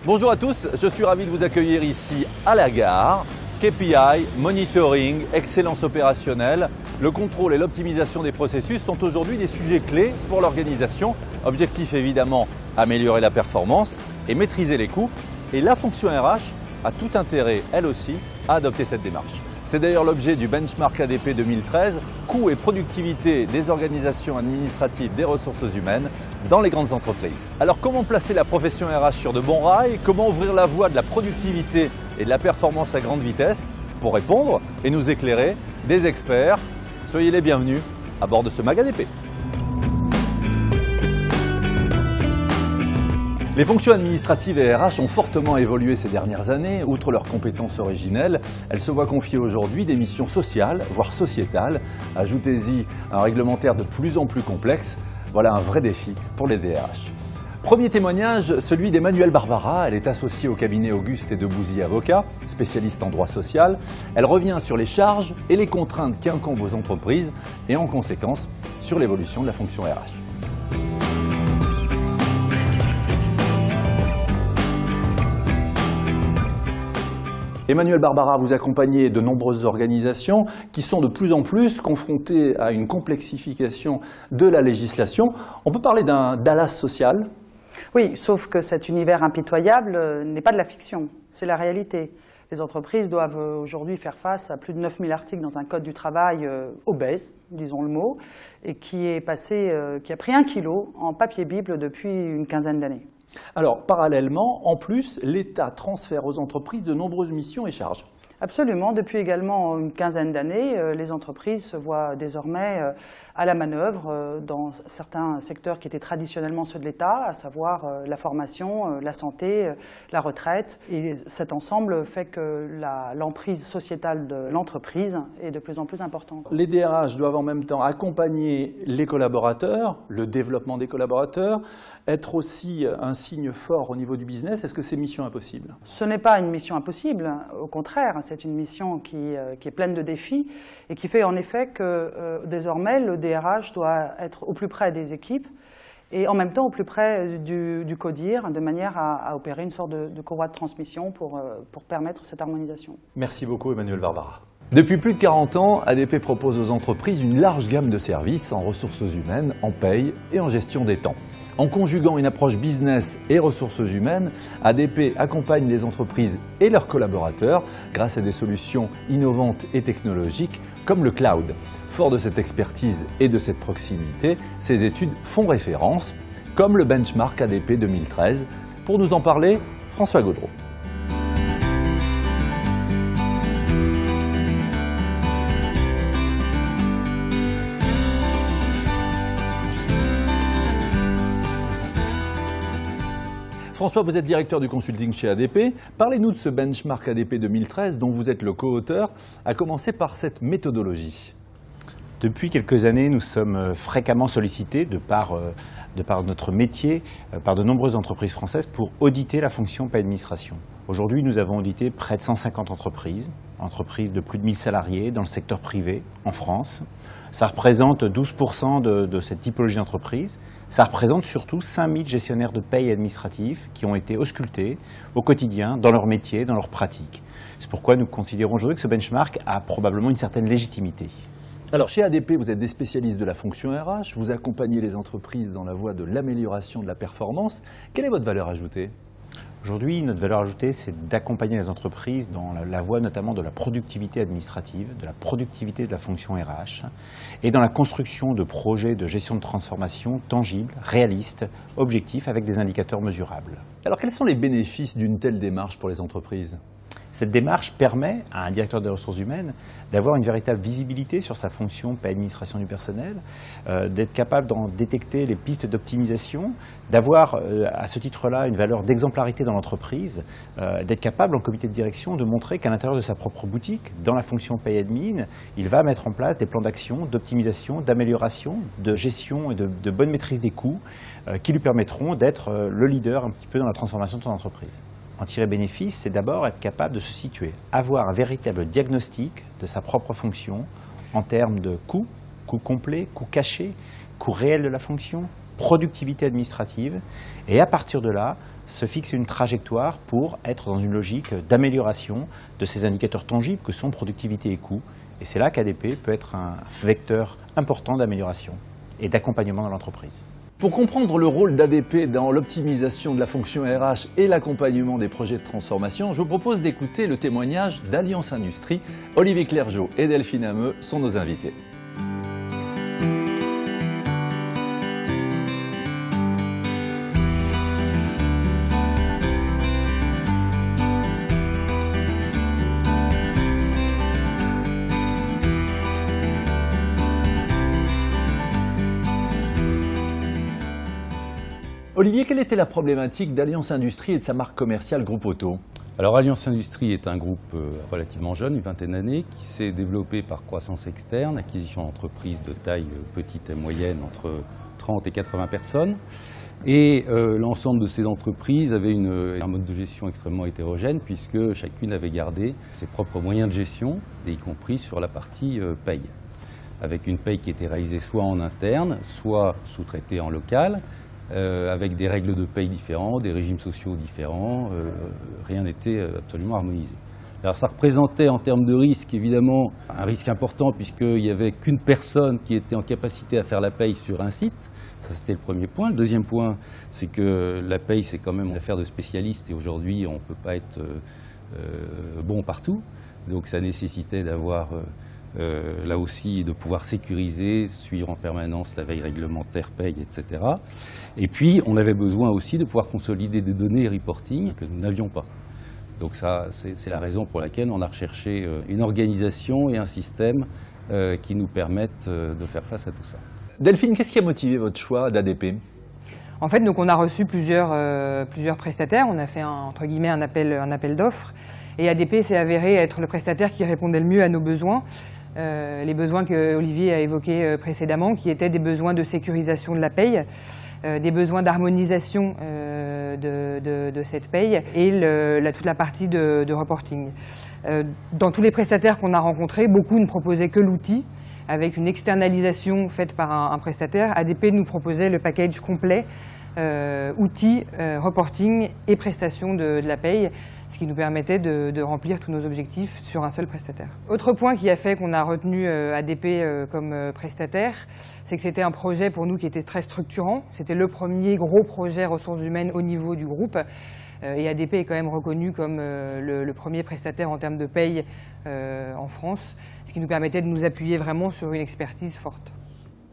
Bonjour à tous, je suis ravi de vous accueillir ici à la gare. KPI, monitoring, excellence opérationnelle, le contrôle et l'optimisation des processus sont aujourd'hui des sujets clés pour l'organisation. Objectif évidemment, améliorer la performance et maîtriser les coûts. Et la fonction RH a tout intérêt, elle aussi, à adopter cette démarche. C'est d'ailleurs l'objet du benchmark ADP 2013, coûts et productivité des organisations administratives des ressources humaines dans les grandes entreprises. Alors comment placer la profession RH sur de bons rails? Comment ouvrir la voie de la productivité et de la performance à grande vitesse? Pour répondre et nous éclairer, des experts. Soyez les bienvenus à bord de ce Mag ADP. Les fonctions administratives et RH ont fortement évolué ces dernières années. Outre leurs compétences originelles, elles se voient confier aujourd'hui des missions sociales, voire sociétales. Ajoutez-y un réglementaire de plus en plus complexe. Voilà un vrai défi pour les DRH. Premier témoignage, celui d'Emmanuelle Barbara. Elle est associée au cabinet Auguste et Debouzy Avocats, spécialiste en droit social. Elle revient sur les charges et les contraintes qui incombent aux entreprises et en conséquence sur l'évolution de la fonction RH. Emmanuelle Barbara, vous accompagnez de nombreuses organisations qui sont de plus en plus confrontées à une complexification de la législation. On peut parler d'un Dallas social? Oui, sauf que cet univers impitoyable n'est pas de la fiction, c'est la réalité. Les entreprises doivent aujourd'hui faire face à plus de 9000 articles dans un code du travail obèse, disons le mot, et qui a pris 1 kilo en papier bible depuis une quinzaine d'années. Alors, parallèlement, en plus, l'État transfère aux entreprises de nombreuses missions et charges. Absolument. Depuis également une quinzaine d'années, les entreprises se voient désormais à la manœuvre dans certains secteurs qui étaient traditionnellement ceux de l'État, à savoir la formation, la santé, la retraite. Et cet ensemble fait que l'emprise sociétale de l'entreprise est de plus en plus importante. Les DRH doivent en même temps accompagner les collaborateurs, le développement des collaborateurs, être aussi un signe fort au niveau du business. Est-ce que c'est mission impossible? Ce n'est pas une mission impossible, au contraire. C'est une mission qui est pleine de défis et qui fait en effet que désormais le DRH doit être au plus près des équipes et en même temps au plus près du CODIR, de manière à opérer une sorte de courroie de transmission pour permettre cette harmonisation. Merci beaucoup Emmanuelle Barbara. Depuis plus de 40 ans, ADP propose aux entreprises une large gamme de services en ressources humaines, en paye et en gestion des temps. En conjuguant une approche business et ressources humaines, ADP accompagne les entreprises et leurs collaborateurs grâce à des solutions innovantes et technologiques comme le cloud. Fort de cette expertise et de cette proximité, ces études font référence, comme le benchmark ADP 2013. Pour nous en parler, François Gaudreau. François, vous êtes directeur du consulting chez ADP. Parlez-nous de ce benchmark ADP 2013 dont vous êtes le co-auteur, à commencer par cette méthodologie. Depuis quelques années, nous sommes fréquemment sollicités de par notre métier, par de nombreuses entreprises françaises pour auditer la fonction paie administration. Aujourd'hui, nous avons audité près de 150 entreprises de plus de 1000 salariés dans le secteur privé en France. Ça représente 12% de cette typologie d'entreprise. Ça représente surtout 5000 gestionnaires de paie administratifs qui ont été auscultés au quotidien dans leur métier, dans leur pratique. C'est pourquoi nous considérons aujourd'hui que ce benchmark a probablement une certaine légitimité. Alors chez ADP, vous êtes des spécialistes de la fonction RH, vous accompagnez les entreprises dans la voie de l'amélioration de la performance. Quelle est votre valeur ajoutée ? Aujourd'hui, notre valeur ajoutée, c'est d'accompagner les entreprises dans la voie notamment de la productivité administrative, de la productivité de la fonction RH et dans la construction de projets de gestion de transformation tangibles, réalistes, objectifs, avec des indicateurs mesurables. Alors quels sont les bénéfices d'une telle démarche pour les entreprises ? Cette démarche permet à un directeur des ressources humaines d'avoir une véritable visibilité sur sa fonction paie administration du personnel, d'être capable d'en détecter les pistes d'optimisation, d'avoir à ce titre-là une valeur d'exemplarité dans l'entreprise, d'être capable en comité de direction de montrer qu'à l'intérieur de sa propre boutique, dans la fonction paie admin, il va mettre en place des plans d'action, d'optimisation, d'amélioration, de gestion et de bonne maîtrise des coûts qui lui permettront d'être le leader un petit peu dans la transformation de son entreprise. En tirer bénéfice, c'est d'abord être capable de se situer, avoir un véritable diagnostic de sa propre fonction en termes de coût complet, coût caché, coût réel de la fonction, productivité administrative, et à partir de là, se fixe une trajectoire pour être dans une logique d'amélioration de ces indicateurs tangibles que sont productivité et coût. Et c'est là qu'ADP peut être un vecteur important d'amélioration et d'accompagnement dans l'entreprise. Pour comprendre le rôle d'ADP dans l'optimisation de la fonction RH et l'accompagnement des projets de transformation, je vous propose d'écouter le témoignage d'Alliance Industrie. Olivier Clergeau et Delphine Hameux sont nos invités. Olivier, quelle était la problématique d'Alliance Industrie et de sa marque commerciale Groupe Auto? Alors Alliance Industrie est un groupe relativement jeune, une vingtaine d'années, qui s'est développé par croissance externe, acquisition d'entreprises de taille petite et moyenne entre 30 et 80 personnes. Et l'ensemble de ces entreprises avait un mode de gestion extrêmement hétérogène puisque chacune avait gardé ses propres moyens de gestion, y compris sur la partie paye. Avec une paye qui était réalisée soit en interne, soit sous-traitée en local, avec des règles de paye différentes, des régimes sociaux différents, rien n'était absolument harmonisé. Alors ça représentait en termes de risque évidemment un risque important puisqu'il n'y avait qu'une personne qui était en capacité à faire la paye sur un site. Ça c'était le premier point. Le deuxième point, c'est que la paye c'est quand même une affaire de spécialistes et aujourd'hui on ne peut pas être bon partout. Donc ça nécessitait d'avoir là aussi de pouvoir sécuriser, suivre en permanence la veille réglementaire, paye, etc. Et puis on avait besoin aussi de pouvoir consolider des données et reporting que nous n'avions pas. Donc ça, c'est la raison pour laquelle on a recherché une organisation et un système qui nous permettent de faire face à tout ça. Delphine, qu'est-ce qui a motivé votre choix d'ADP? En fait, donc on a reçu plusieurs prestataires, on a fait entre guillemets un appel d'offres et ADP s'est avéré être le prestataire qui répondait le mieux à nos besoins. Les besoins que Olivier a évoqués précédemment, qui étaient des besoins de sécurisation de la paye, des besoins d'harmonisation de cette paye et toute la partie de reporting. Dans tous les prestataires qu'on a rencontrés, beaucoup ne proposaient que l'outil, avec une externalisation faite par un prestataire. ADP nous proposait le package complet, outils, reporting et prestations de la paye, ce qui nous permettait de remplir tous nos objectifs sur un seul prestataire. Autre point qui a fait qu'on a retenu ADP comme prestataire, c'est que c'était un projet pour nous qui était très structurant. C'était le premier gros projet ressources humaines au niveau du groupe. Et ADP est quand même reconnu comme le premier prestataire en termes de paye en France, ce qui nous permettait de nous appuyer vraiment sur une expertise forte.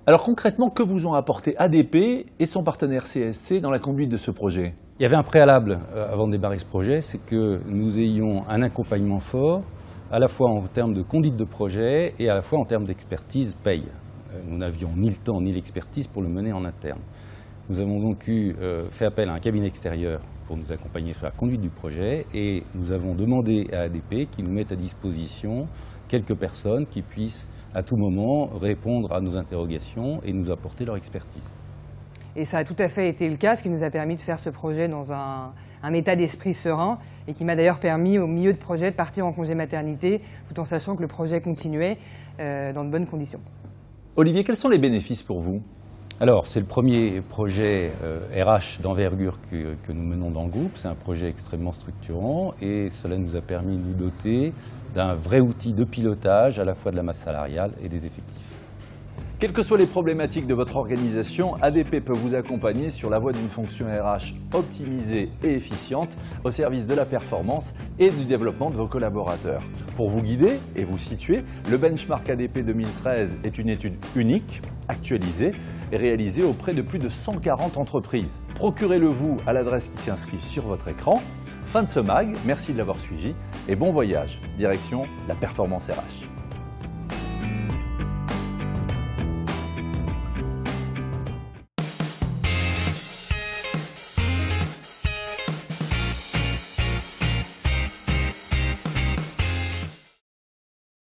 Alors concrètement, que vous ont apporté ADP et son partenaire CSC dans la conduite de ce projet? Il y avait un préalable avant de démarrer ce projet, c'est que nous ayons un accompagnement fort, à la fois en termes de conduite de projet et à la fois en termes d'expertise paye. Nous n'avions ni le temps ni l'expertise pour le mener en interne. Nous avons donc fait appel à un cabinet extérieur pour nous accompagner sur la conduite du projet et nous avons demandé à ADP qu'ils nous mettent à disposition quelques personnes qui puissent à tout moment répondre à nos interrogations et nous apporter leur expertise. Et ça a tout à fait été le cas, ce qui nous a permis de faire ce projet dans un état d'esprit serein et qui m'a d'ailleurs permis au milieu de projet de partir en congé maternité tout en sachant que le projet continuait dans de bonnes conditions. Olivier, quels sont les bénéfices pour vous? Alors, c'est le premier projet RH d'envergure que nous menons dans le groupe. C'est un projet extrêmement structurant et cela nous a permis de nous doter d'un vrai outil de pilotage à la fois de la masse salariale et des effectifs. Quelles que soient les problématiques de votre organisation, ADP peut vous accompagner sur la voie d'une fonction RH optimisée et efficiente au service de la performance et du développement de vos collaborateurs. Pour vous guider et vous situer, le benchmark ADP 2013 est une étude unique, actualisée et réalisée auprès de plus de 140 entreprises. Procurez-le vous à l'adresse qui s'inscrit sur votre écran. Fin de ce mag, merci de l'avoir suivi et bon voyage, direction la performance RH.